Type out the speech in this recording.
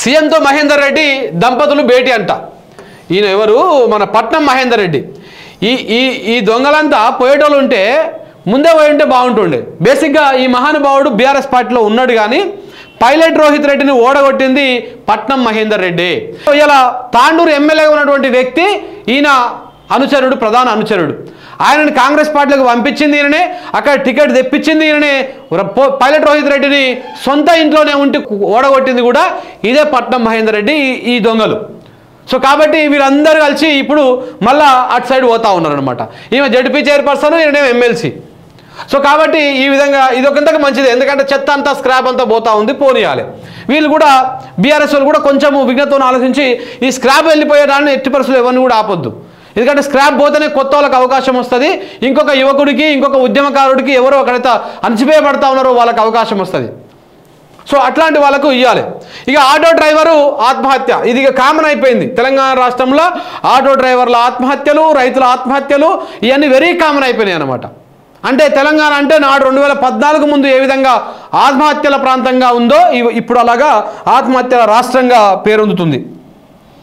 సీఎంతో మహేందర్ రెడ్డి దంపతులు భేటీ అంట. ఈయన ఎవరు? మన పట్నం మహేందర్ రెడ్డి. ఈ దొంగలంతా పోయేటోళ్ళు ఉంటే ముందే పోయి ఉంటే బాగుంటుండే. బేసిక్గా ఈ మహానుభావుడు బీఆర్ఎస్ పార్టీలో ఉన్నాడు, కానీ పైలట్ రోహిత్ రెడ్డిని ఓడగొట్టింది పట్నం మహేందర్ రెడ్డి. ఇలా తాండూరు ఎమ్మెల్యేగా ఉన్నటువంటి వ్యక్తి ఈయన అనుచరుడు, ప్రధాన అనుచరుడు. ఆయనని కాంగ్రెస్ పార్టీలకు పంపించింది ఈయననే, అక్కడ టికెట్ తెప్పించింది ఈయననే. పైలట్ రోహిత్ రెడ్డిని సొంత ఇంట్లోనే ఉండి ఓడగొట్టింది కూడా ఇదే పట్నం మహేందర్ రెడ్డి, ఈ దొంగలు. సో కాబట్టి వీళ్ళందరూ కలిసి ఇప్పుడు మళ్ళా అటు సైడ్ పోతా ఉన్నారనమాట. ఈమె జడ్పీ చైర్పర్సన్, ఈయనేమో ఎమ్మెల్సీ. సో కాబట్టి ఈ విధంగా ఇదొకంతకు మంచిది, ఎందుకంటే చెత్త అంతా స్క్రాప్ అంతా పోతా ఉంది, పోనీయాలి. వీళ్ళు కూడా బీఆర్ఎస్ వాళ్ళు కూడా కొంచెం విఘ్నతను ఆలోచించి ఈ స్క్రాప్ వెళ్ళిపోయేదాన్ని ఎట్టి పరిస్థితులు ఎవరిని కూడా ఆపొద్దు. ఎందుకంటే స్క్రాప్ పోతేనే కొత్త వాళ్ళకి అవకాశం వస్తుంది, ఇంకొక యువకుడికి, ఇంకొక ఉద్యమకారుడికి, ఎవరో ఒకడైతే అణచివేయబడతా ఉన్నారో వాళ్ళకి అవకాశం వస్తుంది. సో అట్లాంటి వాళ్ళకు ఇవ్వాలి. ఇక ఆటో డ్రైవరు ఆత్మహత్య, ఇది ఇక కామన్ అయిపోయింది తెలంగాణ రాష్ట్రంలో. ఆటో డ్రైవర్ల ఆత్మహత్యలు, రైతుల ఆత్మహత్యలు ఇవన్నీ వెరీ కామన్ అయిపోయినాయి అనమాట. అంటే తెలంగాణ అంటే నాడు 2014 ముందు ఏ విధంగా ఆత్మహత్యల ప్రాంతంగా ఉందో ఇప్పుడు అలాగా ఆత్మహత్యల రాష్ట్రంగా పేరొందుతుంది.